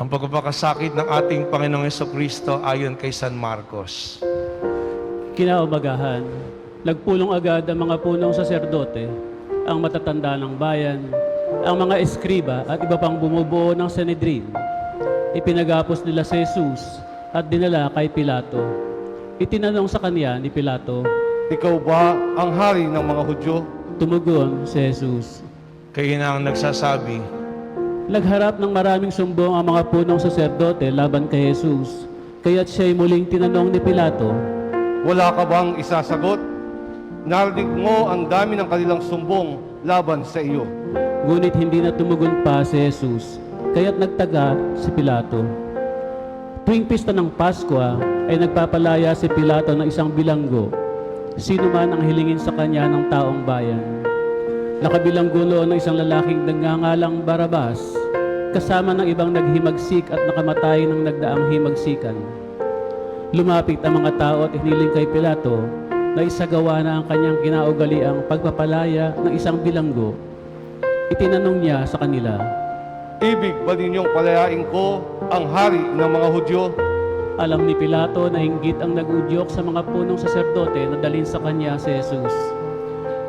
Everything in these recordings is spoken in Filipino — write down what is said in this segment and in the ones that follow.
Ang pagpapakasakit ng ating Panginoong Jesucristo ayon kay San Marcos. Kinaumagahan, nagpulong agad ang mga punong saserdote, ang matatanda ng bayan, ang mga eskriba at iba pang bumubuo ng Sanhedrin. Ipinagapos nila si Jesus at dinala kay Pilato. Itinanong sa kanya ni Pilato, Ikaw ba ang hari ng mga Hudyo? tumugon si Jesus. Kayo na ang nagsasabi. Nagharap ng maraming sumbong ang mga punong saserdote laban kay Jesus. Kaya't siya'y muling tinanong ni Pilato, Wala ka bang isasagot? Narinig mo ang dami ng kanilang sumbong laban sa iyo. ngunit hindi na tumugon pa si Jesus. Kaya't nagtaga si Pilato. Tuwing pista ng Pasko ay nagpapalaya si Pilato ng isang bilanggo, sino man ang hilingin sa kanya ng taong bayan. Nakabilanggo noon ng isang lalaking nagngangalang Barabas, kasama ng ibang naghimagsik at nakamatay ng nagdaang himagsikan. Lumapit ang mga tao at hiniling kay Pilato na isagawa na ang kanyang kinaugaliang pagpapalaya ng isang bilanggo. Itinanong niya sa kanila, Ibig ba ninyong palayain ko ang hari ng mga Hudyo? alam ni Pilato na inggit ang nag-udyok sa mga punong saserdote na dalhin sa kanya si Jesus.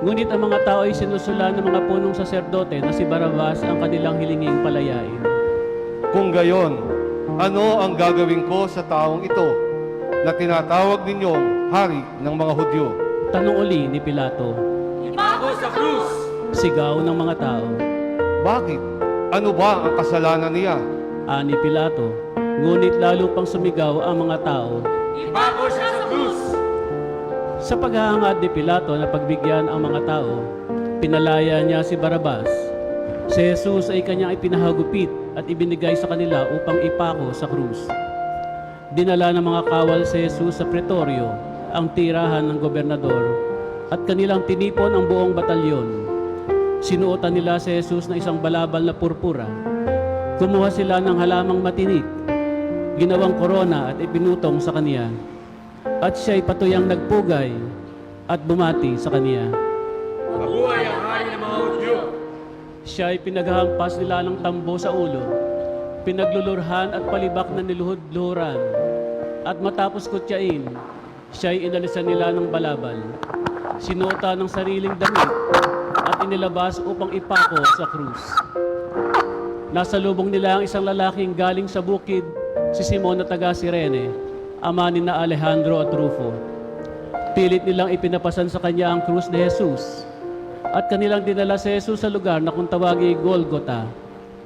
Ngunit ang mga tao ay sinusulan ng mga punong saserdote na si Barabas ang kanilang hilinging palayain. Kung gayon, ano ang gagawin ko sa taong ito na tinatawag ninyong hari ng mga Hudyo? Tanong uli ni Pilato. Ipako sa krus! Sigaw ng mga tao. Bakit? Ano ba ang kasalanan niya? Ani Pilato. Ngunit lalo pang sumigaw ang mga tao. Ipako siya sa krus! Sa paghahangad ni Pilato na pagbigyan ang mga tao, pinalaya niya si Barabas. Si Jesus ay kanyang ipinahagupit at ibinigay sa kanila upang ipako sa krus. Dinala ng mga kawal si Jesus sa pretoryo, ang tirahan ng gobernador, at kanilang tinipon ang buong batalyon. Sinuotan nila si Jesus na isang balabal na purpura. Kumuha sila ng halamang matinik, ginawang korona at ipinutong sa kaniya. At siya'y patuyang nagpugay at bumati sa kaniya. Mabuhay ang hari ng mga Hudyo! Siya'y pinaghahampas nila ng tambo sa ulo, pinaglulurhan at palibak na niluhod-luhuran. At matapos kutyain, siya'y inalisan nila ng balabal. Sinuota ng sariling damit at inilabas upang ipako sa krus. Nasa lubong nila ang isang lalaking galing sa bukid, si Simon na taga Cirene, ama ni na Alejandro at Rufo. Pilit nilang ipinapasan sa kanya ang krus ni Jesus. At kanilang dinala si Jesus sa lugar na kung tawagin Golgota,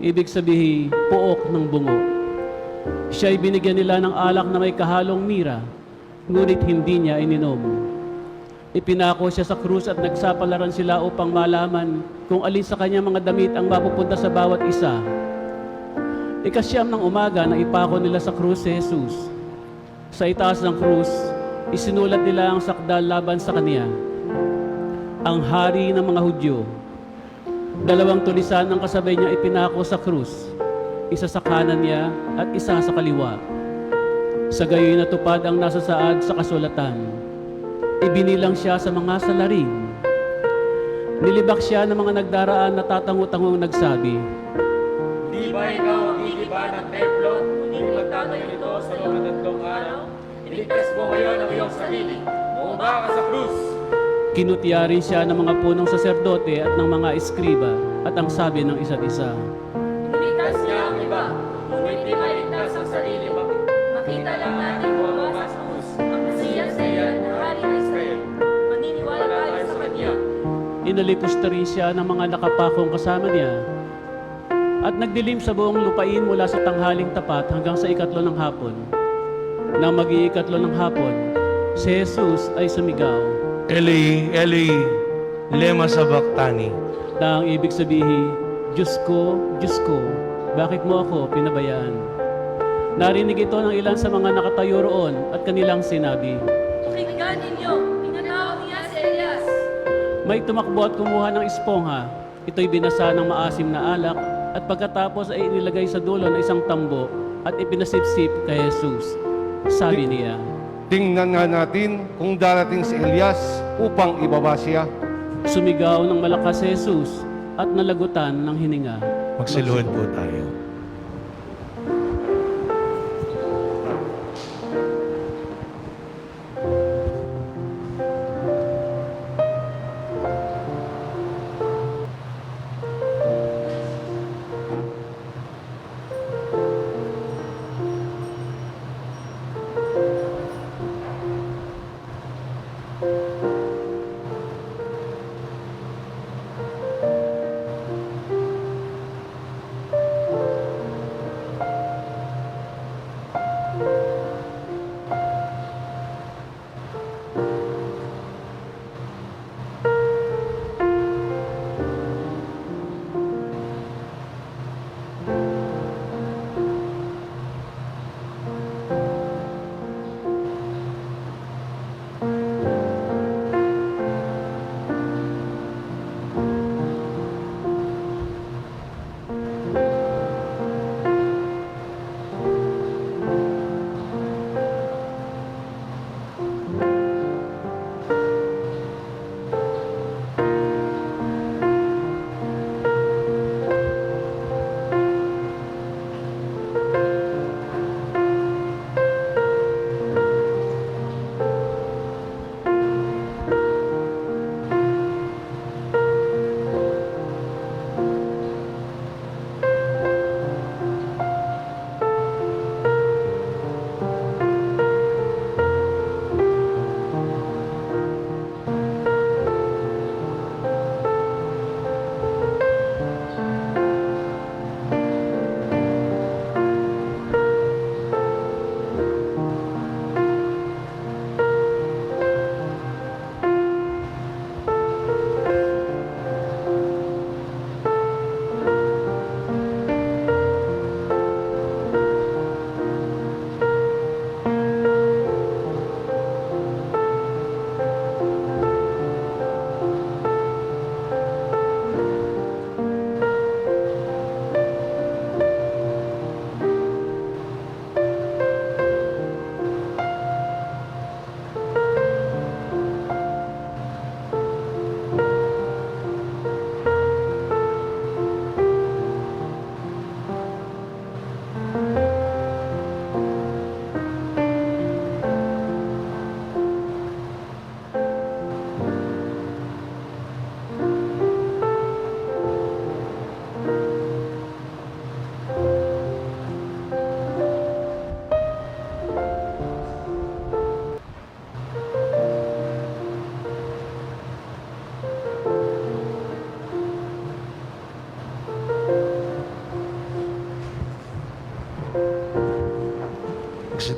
ibig sabihin, puok ng bungo. Siya'y binigyan nila ng alak na may kahalong mira, ngunit hindi niya ininom. Ipinako siya sa krus at nagsapalaran sila upang malaman kung alin sa kanyang mga damit ang mapupunta sa bawat isa. Ikasyam ng umaga na ipako nila sa krus si Jesus. Sa itaas ng krus, isinulat nila ang sakdal laban sa kaniya. Ang hari ng mga Hudyo. 2 tulisan ng kasabay niya ipinako sa krus, isa sa kanan niya at isa sa kaliwa. Sa gayoy natupad ang nasa saad sa kasulatan. Ibinilang siya sa mga salarin. Nilibak siya ng mga nagdaraan na tatango-tangong nagsabi, Di ba ikaw ang igiba ng templo? Hindi magtatayo nito sa loob ng 3 araw? Iligtas mo ngayon ang iyong sarili. Bumaba ka sa krus! Kinutya rin siya ng mga punong saserdote at ng mga eskriba at ang sabi ng isa't isa. Iligtas niya ang iba. Kung hindi maligtas ang sarili, makita lang natin bumaba sa krus. Ang Mesiyas na iyan, hari ng Israel. Maniniwala tayo sa kanya. Inalipusta rin siya ng mga nakapakong kasama niya. At nagdilim sa buong lupain mula sa tanghaling tapat hanggang sa 3 ng hapon. Nang mag-iikatlo ng hapon, si Jesus ay sumigaw, Eli, Eli, lema sabachthani. na ang ibig sabihin, Diyos ko, bakit mo ako pinabayaan? Narinig ito ng ilan sa mga nakatayo roon at kanilang sinabi, Pakinggan ninyo, pinatawag niya si Elias. may tumakbo at kumuha ng espongha. Ito'y binasa ng maasim na alak at pagkatapos ay inilagay sa dulo ng isang tambo at ipinasipsip kay Jesus. Sabi niya, Tingnan nga natin kung darating si Elias upang ibaba siya. sumigaw ng malakas si Jesus at nalagutan ng hininga. Magsiluhod po tayo.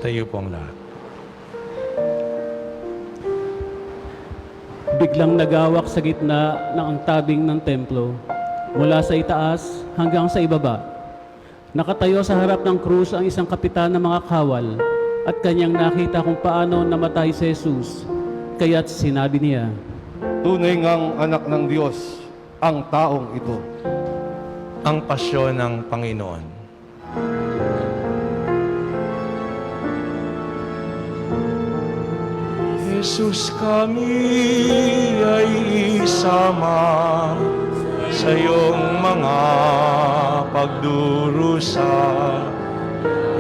Tayo po ang lahat. Biglang nagawak sa gitna ng ang tabing ng templo, mula sa itaas hanggang sa ibaba. Nakatayo sa harap ng krus ang isang kapitan ng mga kawal at kanyang nakita kung paano namatay si Jesus. Kaya't sinabi niya, Tunay ngang anak ng Diyos ang taong ito. Ang pasyon ng Panginoon. Jesus, kami ay isama sa iyong mga pagdurusa.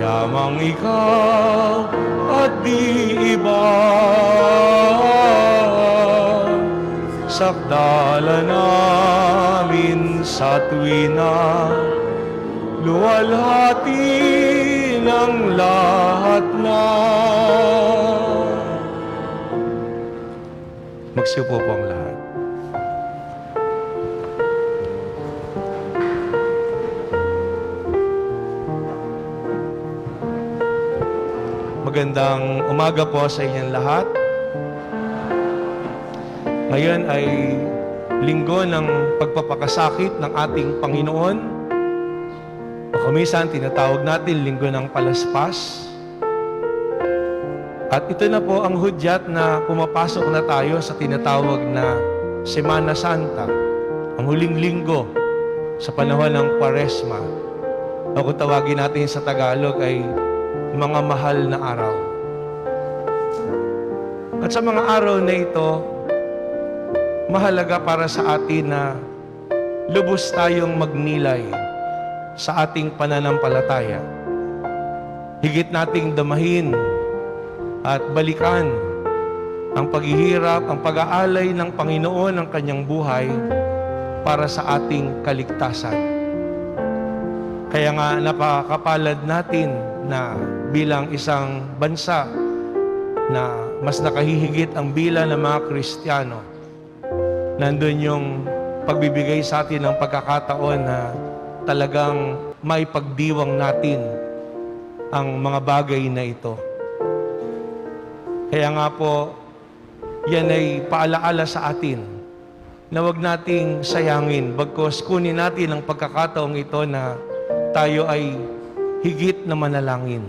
Yamang ikaw at di iba, sakdala namin sa tuwina, luwalhati ng lahat na. Magsiupo po ang lahat. Magandang umaga po sa inyong lahat. Ngayon ay linggo ng pagpapakasakit ng ating Panginoon. O kumisan, tinatawag natin linggo ng palaspas. At ito na po ang hudyat na pumapasok na tayo sa tinatawag na Semana Santa, ang huling linggo sa panahon ng Kwaresma. O kung tawagin natin sa Tagalog ay mga mahal na araw. At sa mga araw na ito, mahalaga para sa atin na lubos tayong magnilay sa ating pananampalataya. Higit nating damahin at balikan ang paghihirap, ang pag-aalay ng Panginoon ng kanyang buhay para sa ating kaligtasan. Kaya nga napakapalad natin na bilang isang bansa na mas nakahihigit ang bilang ng mga Kristiyano, nandun yung pagbibigay sa atin ng pagkakataon na talagang may pagdiwang natin ang mga bagay na ito. Kaya nga po, yan ay paalaala sa atin na huwag nating sayangin, bagkus kunin natin ang pagkakataong ito na tayo ay higit na manalangin.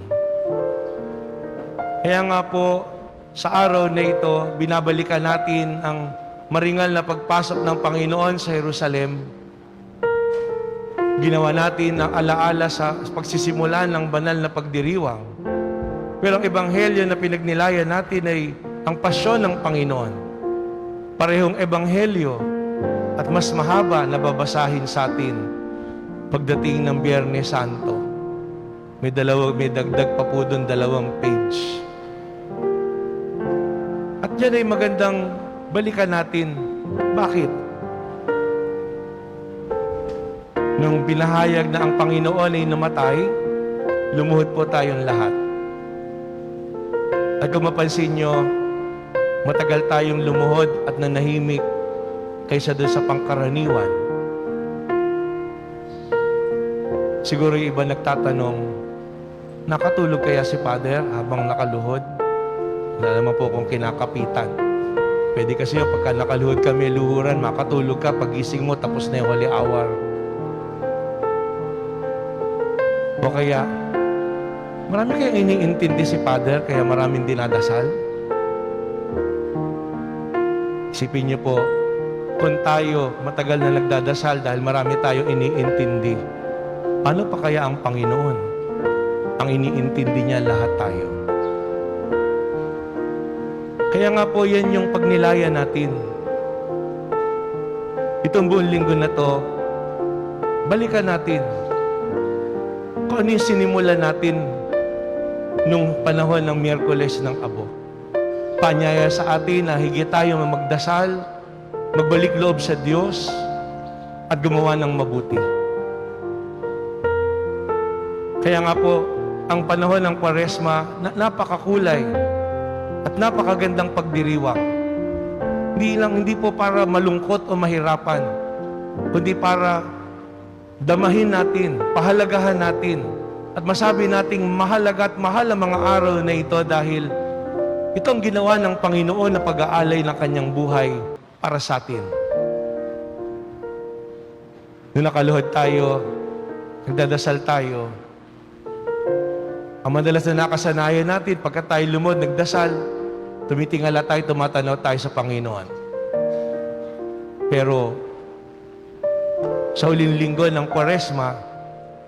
Kaya nga po, sa araw na ito, binabalikan natin ang maringal na pagpasok ng Panginoon sa Jerusalem. Ginawa natin ang alaala sa pagsisimula ng banal na pagdiriwang. Pero ang ebanghelyo na pinagnilayan natin ay ang pasyon ng Panginoon. Parehong ebanghelyo at mas mahaba na babasahin sa atin pagdating ng Biyernes Santo. May dagdag pa po doon 2 page. At yan ay magandang balikan natin. Bakit? Nung pinahayag na ang Panginoon ay namatay, lumuhod po tayong lahat. At kung mapansin nyo, matagal tayong lumuhod at nanahimik kaysa doon sa pangkaraniwan. Siguro yung iba nagtatanong, nakatulog kaya si Father habang nakaluhod? Wala naman po kung kinakapitan. Pwede kasi pagka nakaluhod kami, luhuran, makatulog ka, pagising mo, tapos na yung holy hour. O kaya, marami kayang iniintindi si Father, kaya maraming dinadasal. Isipin niyo po, kung tayo matagal na nagdadasal dahil marami tayong iniintindi, paano pa kaya ang Panginoon? Ang iniintindi niya lahat tayo. Kaya nga po yan yung pagnilayan natin. Itong buong linggo na to, balikan natin kung ano yung sinimula natin nung panahon ng Miyerkules ng Abo. Panyaya sa atin na higit tayo magdasal, magbalik loob sa Diyos, at gumawa ng mabuti. Kaya nga po, ang panahon ng Kwaresma, napakakulay at napakagandang pagdiriwang. Hindi po para malungkot o mahirapan, kundi para damahin natin, pahalagahan natin At masabi nating mahalaga at mahal ang mga araw na ito dahil ito ang ginawa ng Panginoon na pag-aalay ng kanyang buhay para sa atin. Nung nakaluhod tayo, nagdadasal tayo, ang madalas na nakasanayan natin, pagka tayo lumod, nagdasal, tumitingala tayo, tumatanaw tayo sa Panginoon. Pero, sa huling linggo ng Kwaresma,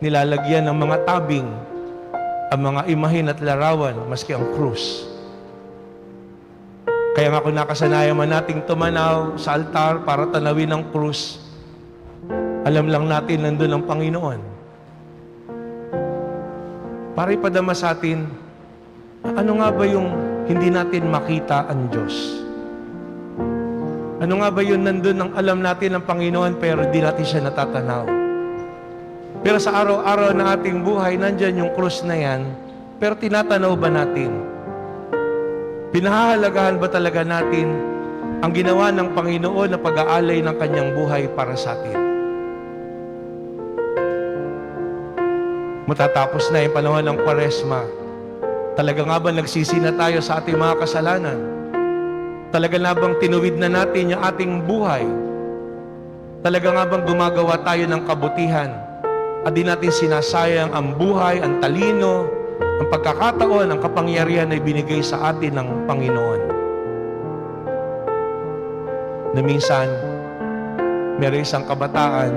nilalagyan ng mga tabing ang mga imahin at larawan, maski ang krus. Kaya nga kung nakasanayan man nating tumanaw sa altar para tanawin ang krus, alam lang natin nandun ang Panginoon. Para ipadama sa atin, ano nga ba yung hindi natin makita ang Diyos? Ano nga ba yun nandun ang alam natin ng Panginoon pero di natin siya natatanaw? Pero sa araw-araw na ating buhay, nandyan yung krus na yan, pero tinatanaw ba natin? Pinahahalagahan ba talaga natin ang ginawa ng Panginoon na pag-aalay ng kanyang buhay para sa atin? Matatapos na yung panahon ng Kwaresma. Talaga nga ba nagsisi na tayo sa ating mga kasalanan? Talaga nga bang tinuwid na natin yung ating buhay? Talaga nga bang gumagawa tayo ng kabutihan? At di natin sinasayang ang buhay, ang talino, ang pagkakataon, ang kapangyarihan na ibinigay sa atin ng Panginoon. Na minsan, meron isang kabataan,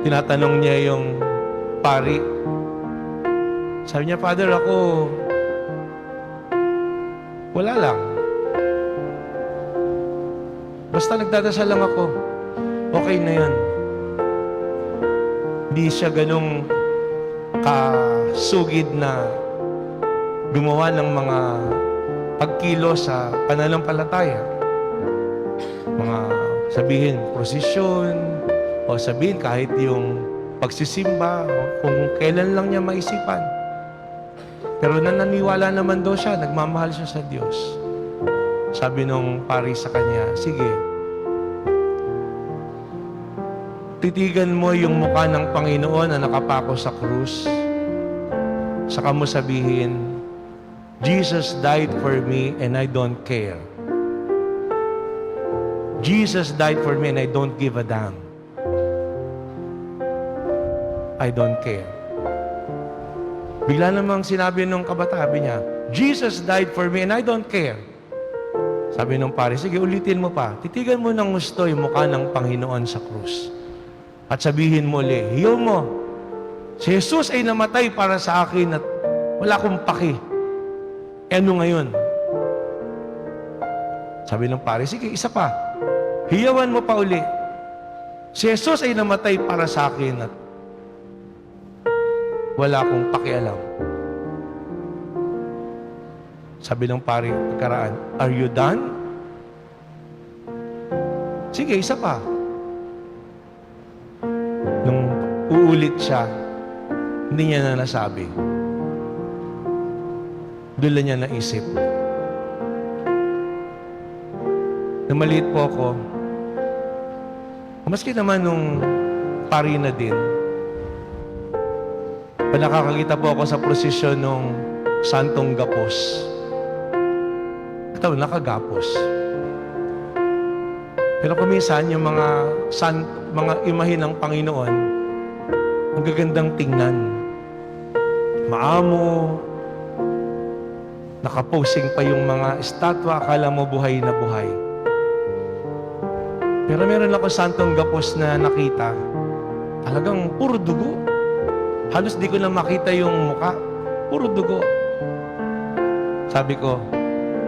tinatanong niya yung pari. Sabi niya, Father, ako, wala lang. Basta nagdadasal lang ako. Okay na yan. Hindi siya ganong kasugid na gumawa ng mga pagkilo sa pananampalataya. Mga sabihin, prosesyon, o sabihin kahit yung pagsisimba, o kung kailan lang niya maisipan. Pero nananiwala naman daw siya, nagmamahal siya sa Diyos. Sabi nung pari sa kanya, sige, titigan mo yung mukha ng Panginoon na nakapako sa krus. Saka mo sabihin, Jesus died for me and I don't care. Jesus died for me and I don't give a damn. I don't care. Bigla namang sinabi nung kabatabi niya, Jesus died for me and I don't care. Sabi nung pare, sige ulitin mo pa. Titigan mo ng gusto yung mukha ng Panginoon sa krus. At sabihin mo ulit, hiyo mo, si Jesus ay namatay para sa akin at wala akong paki. E ano ngayon? Sabi ng pare, sige, isa pa. Hiyawan mo pa uli. Si Jesus ay namatay para sa akin at wala akong pakialam. Sabi ng pare, pagkaraan, are you done? Sige, isa pa. Nung uulit siya, hindi niya na nasabi. Doon lang niya naisip. Nung maliit po ako, maski naman nung pari na din, nakakakita po ako sa prosesyon nung Santong Gapos. Ito, nakagapos. Pero kuminsan, yung mga imahin ng Panginoon, ang gagandang tingnan. Maamo, nakaposing pa yung mga estatwa, akala mo buhay na buhay. Pero meron ako Santong Gapos na nakita, talagang puro dugo. Halos di ko na makita yung muka, puro dugo. Sabi ko,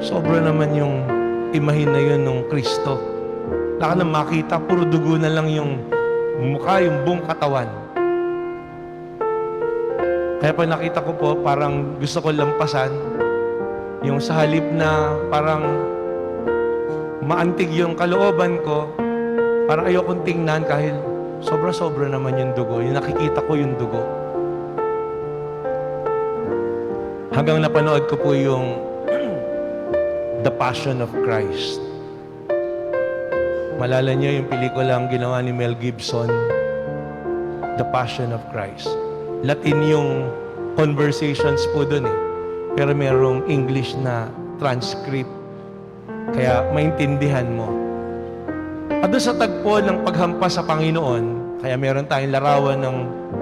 sobra naman yung imahin na yun ng Kristo. Wala ka na makita, puro dugo na lang yung mukha, yung buong katawan. Kaya pag nakita ko po, parang gusto ko lampasan, yung sa halip na parang maantig yung kalooban ko, parang ayokong tingnan kahit sobra-sobra naman yung dugo. Yung nakikita ko yung dugo. Hanggang napanood ko po yung The Passion of Christ. Malala niyo yung pelikulang ginawa ni Mel Gibson, The Passion of Christ. Latin yung conversations po dun eh. Pero merong English na transcript. Kaya maintindihan mo. At doon sa tagpo ng paghampas sa Panginoon, kaya meron tayong larawan ng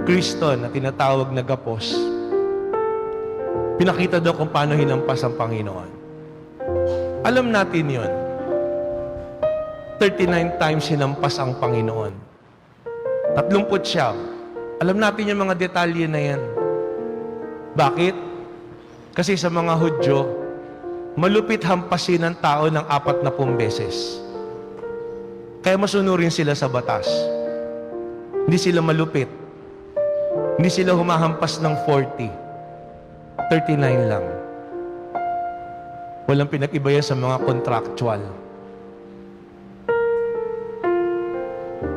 Kristo na tinatawag na gapos. Pinakita daw kung paano hinampas ang Panginoon. Alam natin yon. 39 times hinampas ang Panginoon. 30. Alam natin yung mga detalye na yan. Bakit? Kasi sa mga Hudyo, malupit hampasin ng tao ng 40 beses. Kaya masunurin sila sa batas. Hindi sila malupit. Hindi sila humahampas ng 40. 39 lang. Walang pinag-iba yan sa mga contractual.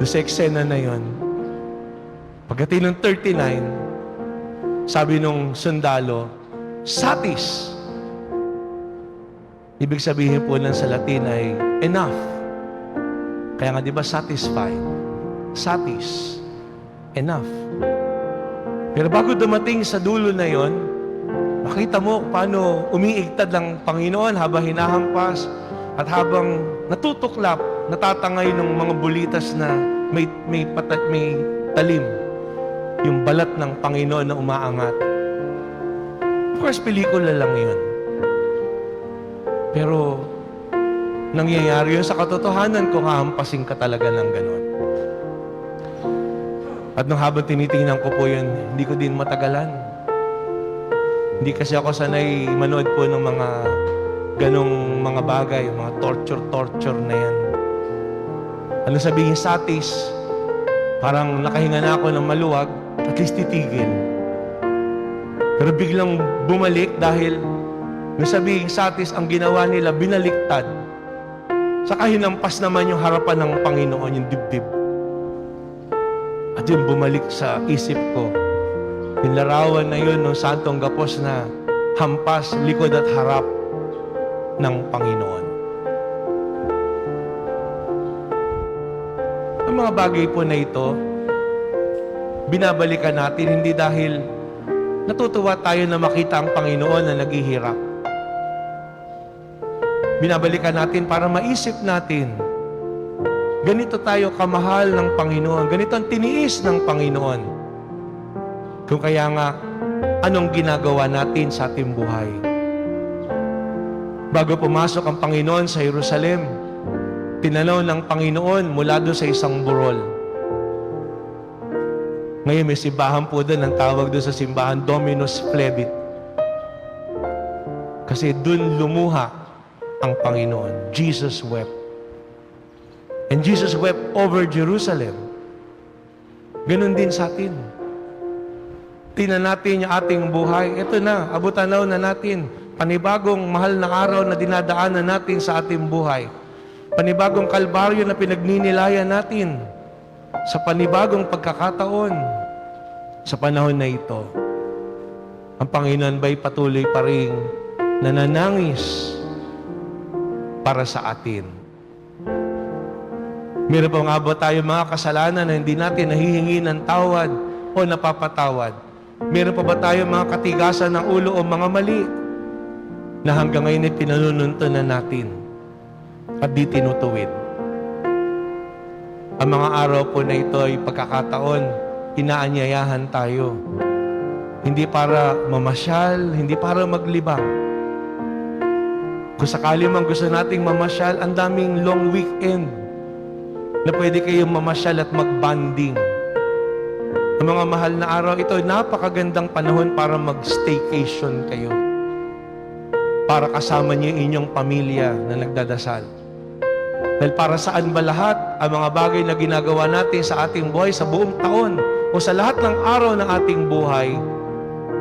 Doon sa eksena na yon, pagdating ng 39, sabi nung sundalo, satis. Ibig sabihin po ng sa Latin ay enough. Kaya nga di ba satisfied? Satis. Enough. Pero bago dumating sa dulo na yon, makita mo paano umiigtad ng Panginoon habang hinahampas at habang natutuklap, natatangay ng mga bulitas na may talim. Yung balat ng Panginoon na umaangat. Of course, pelikula lang yun. Pero, nangyayari yun sa katotohanan kung hahampasin ka talaga ng ganon. At nung habang tinitingnan ko po yun, hindi ko din matagalan. Hindi kasi ako sanay manood po ng mga ganong mga bagay, mga torture na yan. Ano sabihin satis, parang nakahinga na ako ng maluwag, at least titigil. Pero biglang bumalik dahil nung sabihin satis, ang ginawa nila, binaliktad. Saka hinampas naman yung harapan ng Panginoon, yung dibdib. At yun bumalik sa isip ko. Yung larawan na yun ng Santong Gapos na hampas, likod at harap ng Panginoon. Ang mga bagay po na ito, binabalikan natin hindi dahil natutuwa tayo na makita ang Panginoon na naghihirap. Binabalikan natin para maisip natin, ganito tayo kamahal ng Panginoon, ganito ang tiniis ng Panginoon. Kung kaya nga, anong ginagawa natin sa ating buhay? Bago pumasok ang Panginoon sa Jerusalem, tinanaw ng Panginoon mula doon sa isang burol. Ngayon may simbahan po doon, ang tawag doon sa simbahan, Dominus Flevit. Kasi doon lumuha ang Panginoon. Jesus wept. And Jesus wept over Jerusalem. Ganon din sa atin. Tingnan natin yung ating buhay. Ito na, abutanaw na natin. Panibagong mahal na araw na dinadaanan natin sa ating buhay. Panibagong kalbaryo na pinagninilayan natin. Sa panibagong pagkakataon. Sa panahon na ito, ang Panginoon ba'y patuloy pa rin nananangis para sa atin? Meron pa nga ba tayo mga kasalanan na hindi natin nahihingi ng tawad o napapatawad? Meron pa ba tayo mga katigasan ng ulo o mga mali na hanggang ngayon ay pinanununtunan natin at di tinutuwid? Ang mga araw po na ito ay pagkakataon, inaanyayahan tayo. Hindi para mamasyal, hindi para maglibang. Kung sakali man gusto nating mamasyal, ang daming long weekend na pwede kayong mamasyal at magbanding. Ang mga mahal na araw ito, napakagandang panahon para mag-staycation kayo. Para kasama niyo inyong pamilya na nagdadasal. Dahil para saan ba lahat ang mga bagay na ginagawa natin sa ating buhay sa buong taon o sa lahat ng araw ng ating buhay,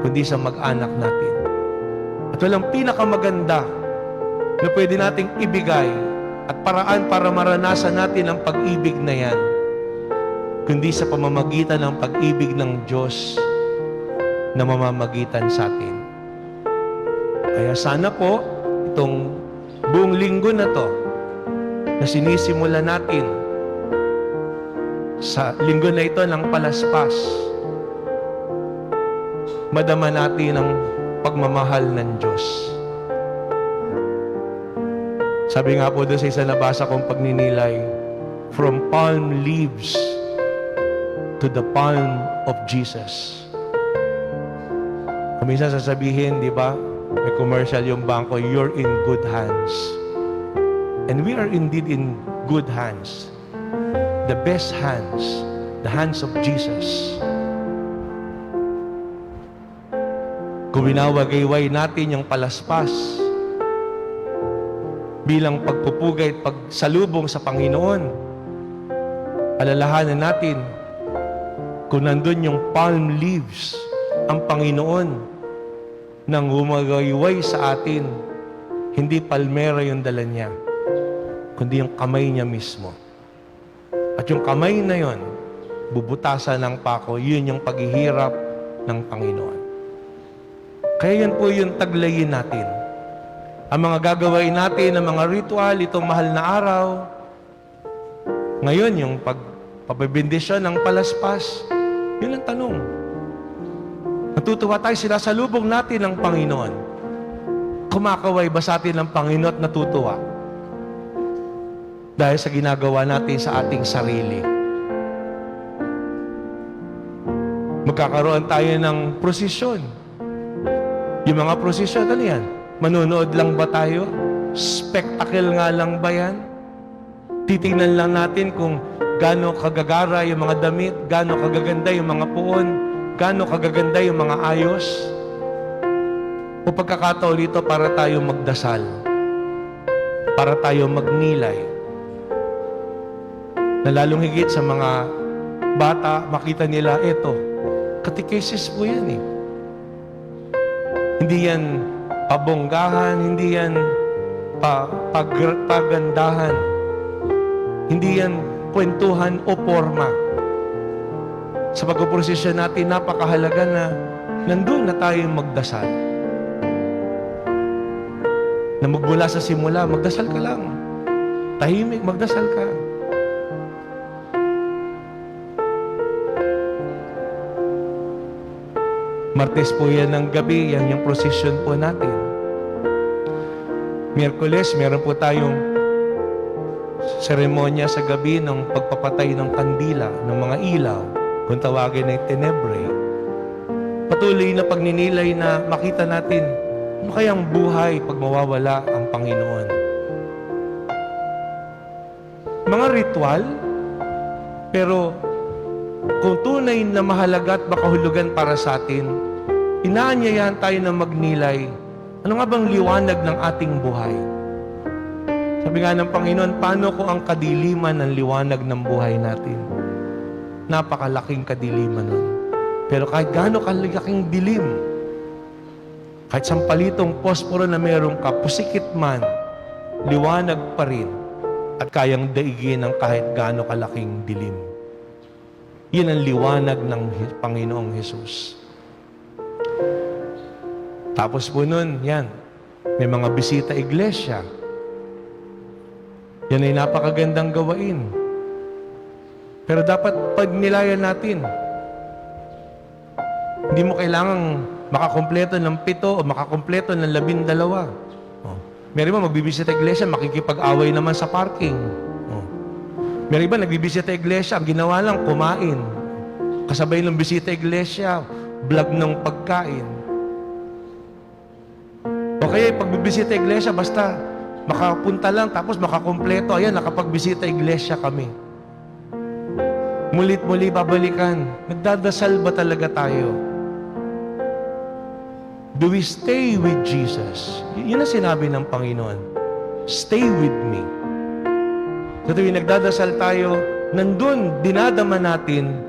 kundi sa mag-anak natin. At walang pinakamaganda na pwede nating ibigay at paraan para maranasan natin ang pag-ibig na yan, kundi sa pamamagitan ng pag-ibig ng Diyos na mamamagitan sa atin. Kaya sana po, itong buong linggo na to, na sinisimula natin sa linggo na ito ng palaspas, madama natin ang pagmamahal ng Diyos. Sabi nga po doon sa isa nabasa kong pagninilay, from palm leaves to the palm of Jesus. Kung minsan sasabihin, di ba, may commercial yung bangko, you're in good hands. And we are indeed in good hands. The best hands, the hands of Jesus. Kung winawagayway natin yung palaspas bilang pagpupugay at pagsalubong sa Panginoon, alalahanan natin kung nandun yung palm leaves ang Panginoon nang humagayway sa atin, hindi palmera yung dala niya, kundi yung kamay niya mismo. At yung kamay na yon, bubutasan ng pako, yun yung paghihirap ng Panginoon. Kaya yan po yung taglayin natin. Ang mga gagawin natin, ang mga ritual, itong mahal na araw, ngayon yung pagpapabindisyon ng palaspas, yun ang tanong. Natutuwa tayo, sinasalubong natin ng Panginoon. Kumakaway ba sa atin ng Panginoon at natutuwa? Dahil sa ginagawa natin sa ating sarili. Magkakaroon tayo ng prosesyon. Yung mga prosesyon, ano yan? Manunood lang ba tayo? Spectacle nga lang ba yan? Titingnan lang natin kung gaano kagagara yung mga damit, gaano kagaganda yung mga puon, gaano kagaganda yung mga ayos. O pagkakataon dito para tayo magdasal, para tayo magnilay, na lalong higit sa mga bata, makita nila, eto, catechesis po yan eh. Hindi yan pabonggahan, hindi yan pagandahan, hindi yan kwentuhan o forma. Sa pagpuprosesyon natin, napakahalaga na nandun na tayong magdasal. Na magmula sa simula, magdasal ka lang. Tahimik, magdasal ka. Martes po yan ng gabi, yan yung prosesyon po natin. Miyerkules, meron po tayong seremonya sa gabi ng pagpapatay ng kandila, ng mga ilaw, kung tawagin ay tenebre. Patuloy na pagninilay na makita natin, ano kayang buhay pag mawawala ang Panginoon? Mga ritual, pero kung tunay na mahalaga at makahulugan para sa atin, inaanyayahan tayo na magnilay, ano nga bang liwanag ng ating buhay? Sabi nga ng Panginoon, paano ko ang kadiliman ng liwanag ng buhay natin? Napakalaking kadiliman nun. Pero kahit gaano kalaking dilim, kahit sampalitong posporo na meron ka, pusikit man, liwanag pa rin at kayang daigin ng kahit gaano kalaking dilim. Yan ang liwanag ng Panginoong Hesus. Tapos po nun, yan, may mga bisita iglesia. Yan ay napakagandang gawain. Pero dapat pagnilayan natin. Hindi mo kailangang makakompleto ng 7 o makakompleto ng 12. Oh. Meron ba magbibisita iglesia, makikipag-away naman sa parking. Oh. Meron ba nagbibisita iglesia, ang ginawa lang, kumain. Kasabay ng bisita iglesia, vlog ng pagkain. O kaya pagbibisita iglesia, basta makapunta lang, tapos makakompleto. Ayan, nakapagbisita iglesia kami. Mulit-muli babalikan. Nagdadasal ba talaga tayo? Do we stay with Jesus? Yun ang sinabi ng Panginoon. Stay with me. So tuwing nagdadasal tayo, nandun, dinadama natin,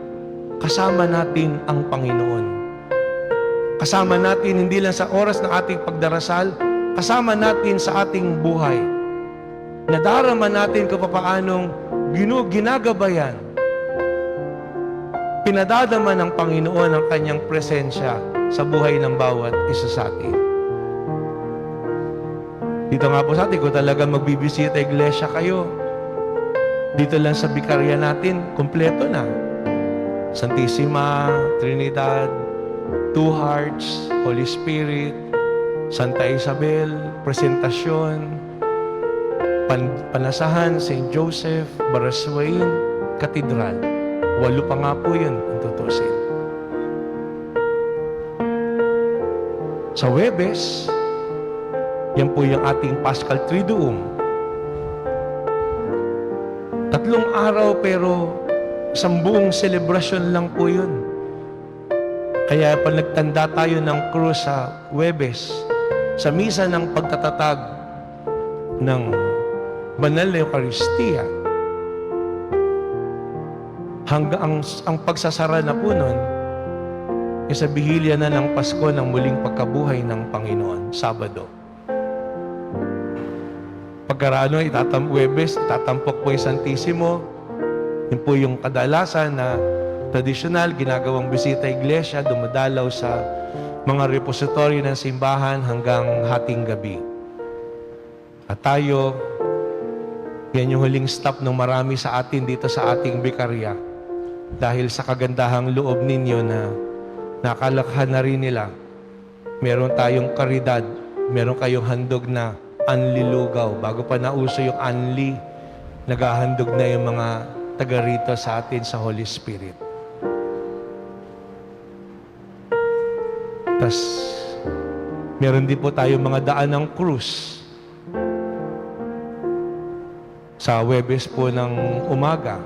kasama natin ang Panginoon. Kasama natin hindi lang sa oras ng ating pagdarasal, kasama natin sa ating buhay. Nadarama natin kung paanong ginagabayan. Pinadadama ng Panginoon ang kanyang presensya sa buhay ng bawat isa sa atin. Dito nga po sa atin, kung talagang magbibisita iglesia kayo, dito lang sa Bikarya natin, kompleto na. Santissima, Trinidad, Two Hearts, Holy Spirit, Santa Isabel, Presentasyon, Panasahan, St. Joseph, Baraswain, Katedral. 8 pa nga po yun, kung tutusin. Sa Huwebes, yan po yung ating Paschal Triduum. 3 araw pero isang buong selebrasyon lang po yun. Kaya pag nagtanda tayo ng krus sa Huwebes, sa misa ng pagtatatag ng Banal na Eucharistia, hanggang ang pagsasara na po nun, sa bihilya na ng Pasko ng muling pagkabuhay ng Panginoon, Sabado. Pagkarano, Huwebes, itatampok po yung Santissimo. Yun po yung kadalasan na tradisyonal, ginagawang bisita iglesia, dumadalaw sa mga repository ng simbahan hanggang hating gabi. At tayo, yan yung huling stop ng marami sa atin dito sa ating bikarya. Dahil sa kagandahang loob ninyo na nakalakhan na rin nila, meron tayong karidad, meron kayong handog na anlilugaw. Bago pa nauso yung anli, naghahandog na yung mga taga rito sa atin sa Holy Spirit. Tas, meron din po tayong mga daan ng krus. Sa Huwebes po ng umaga.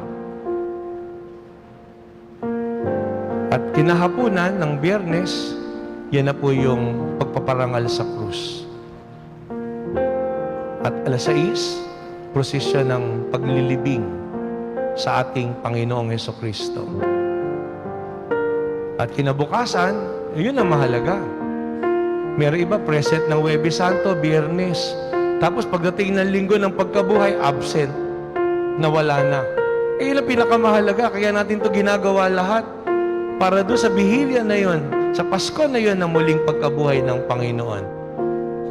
At kinahapunan ng Biyernes, yan na po yung pagpaparangal sa krus. At alas 6, prosesyon ng paglilibing sa ating Panginoong Hesukristo. At kinabukasan, yun ang mahalaga. Meron iba present ng Huwebes Santo, Biyernes. Tapos pagdating ng Linggo ng Pagkabuhay, absent. Nawala na. Yun ang pinakamahalaga. Kaya natin to ginagawa lahat. Para doon sa bihilya na yun, sa Pasko na yun, na muling pagkabuhay ng Panginoon.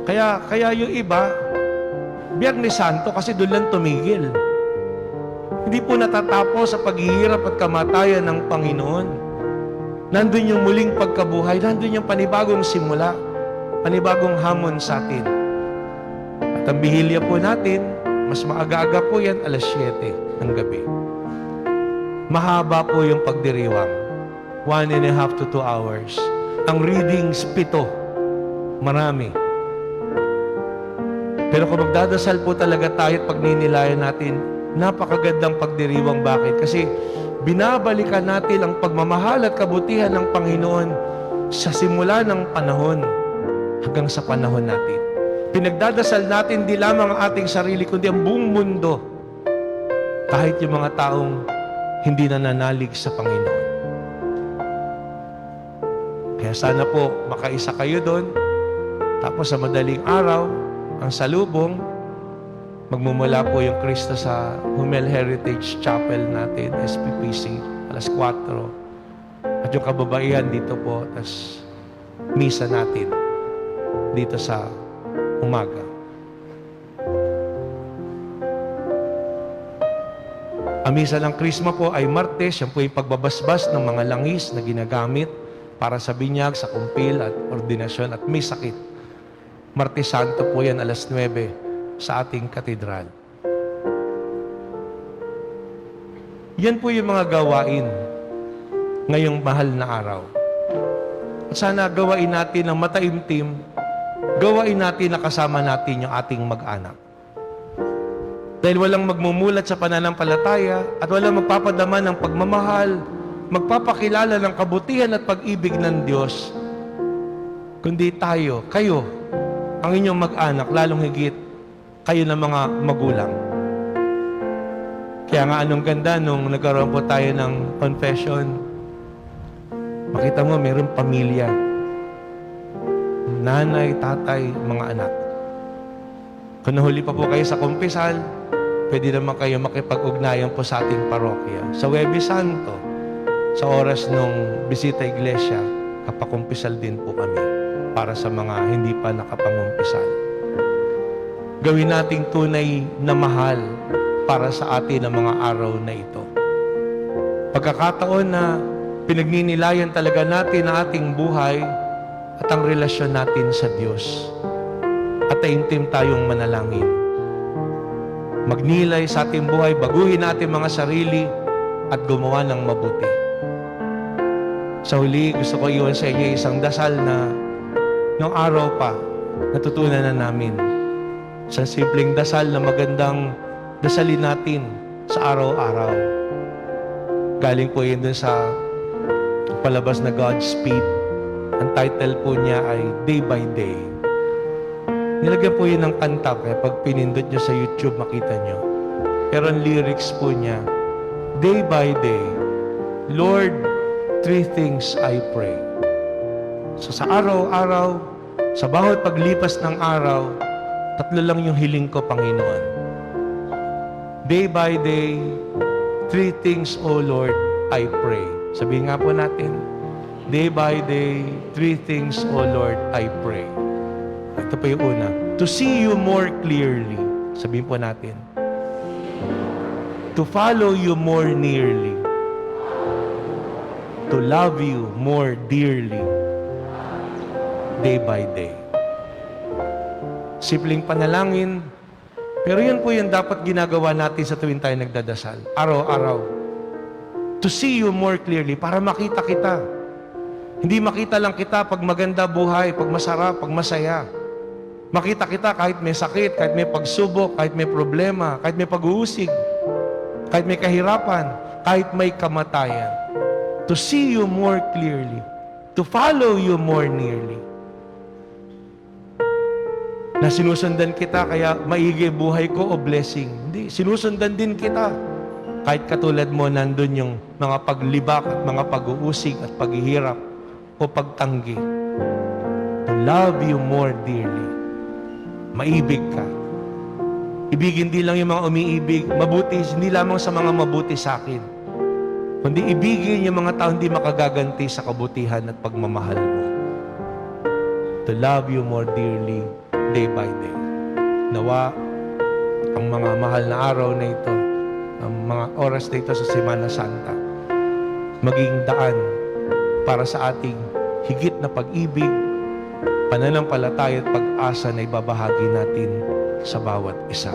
Kaya yung iba, Biyernes Santo, kasi doon lang tumigil. Hindi po natatapos sa paghihirap at kamatayan ng Panginoon. Nandun yung muling pagkabuhay, nandun yung panibagong simula, panibagong hamon sa atin. At ang bihilya po natin, mas maaga-aga po yan, alas 7 ng gabi. Mahaba po yung pagdiriwang. 1.5 to 2 hours. Ang readings, 7. Marami. Pero kung magdadasal po talaga tayo at pagninilayan natin, napakagandang pagdiriwang. Bakit? Kasi binabalikan natin ang pagmamahal at kabutihan ng Panginoon sa simula ng panahon hanggang sa panahon natin. Pinagdadasal natin di lamang ang ating sarili, kundi ang buong mundo. Kahit yung mga taong hindi nananalig sa Panginoon. Kaya sana po makaisa kayo doon. Tapos sa madaling araw, ang salubong, magmumula po yung Kristo sa Humel Heritage Chapel natin, SPPC, alas 4. At yung kababaihan dito po, tas misa natin dito sa umaga. Ang misa ng Krisma po ay Martes, yan po yung pagbabasbas ng mga langis na ginagamit para sa binyag, sa kumpil at ordinasyon at may sakit. Martes Santo po yan, alas 9 sa ating katedral. Yan po yung mga gawain ngayong mahal na araw. At sana gawain natin ng mataimtim, gawain natin na kasama natin yung ating mag-anak. Dahil walang magmumulat sa pananampalataya at walang magpapadama ng pagmamahal, magpapakilala ng kabutihan at pag-ibig ng Diyos, kundi tayo, kayo, ang inyong mag-anak, lalong higit kayo ng mga magulang. Kaya nga anong ganda nung nagkaroon po tayo ng confession, makita mo mayroong pamilya, nanay, tatay, mga anak. Kung nahuli pa po kayo sa kumpisal, pwede naman kayo makipag-ugnayan po sa ating parokya. Sa Huwebes Santo, sa oras nung bisita iglesia, kapakumpisal din po kami para sa mga hindi pa nakapangumpisal. Gawin nating tunay na mahal para sa atin ang mga araw na ito. Pagkakataon na Pinagninilayan talaga natin ang ating buhay at ang relasyon natin sa Diyos. At taimtim tayong manalangin. Magnilay sa ating buhay, baguhin natin mga sarili at gumawa ng mabuti. Sa huli, gusto ko iwan sa inyo isang dasal na noong araw pa, natutunan na namin. Isang simpleng dasal na magandang dasalin natin sa araw-araw. Galing po yun dun sa palabas na Godspeed. Ang title po niya ay Day by Day. Nilagyan po yun ng kanta, kaya pag pinindot nyo sa YouTube, makita nyo. Pero ang lyrics po niya, Day by day, Lord, 3 things I pray. So sa araw-araw, sa bawat paglipas ng araw, 3 lang yung hiling ko, Panginoon. Day by day, 3 things, O Lord, I pray. Sabihin nga po natin, day by day, 3 things, O Lord, I pray. Ito pa yung una. To see you more clearly. Sabihin po natin. To follow you more nearly. To love you more dearly. Day by day. Simpleng panalangin, pero yun po yung dapat ginagawa natin sa tuwing tayo nagdadasal. Araw-araw. To see you more clearly, para makita kita. Hindi makita lang kita pag maganda buhay, pag masarap, pag masaya. Makita kita kahit may sakit, kahit may pagsubok, kahit may problema, kahit may pag-uusig, kahit may kahirapan, kahit may kamatayan. To see you more clearly. To follow you more nearly. Na sinusundan kita kaya maigi buhay ko o blessing. Hindi, sinusundan din kita. Kahit katulad mo, nandun yung mga paglibak at mga pag-uusig at paghihirap o pagtanggi. To love you more dearly. Maibig ka. Ibigin di lang yung mga umiibig. Mabuti, hindi lamang sa mga mabuti sa akin. Kundi ibigin yung mga tao hindi makagaganti sa kabutihan at pagmamahal mo. To love you more dearly, day by day. Nawa, ang mga mahal na araw na ito, ang mga oras na ito sa Semana Santa, maging daan para sa ating higit na pag-ibig, pananampalataya at pag-asa na ibabahagi natin sa bawat isa.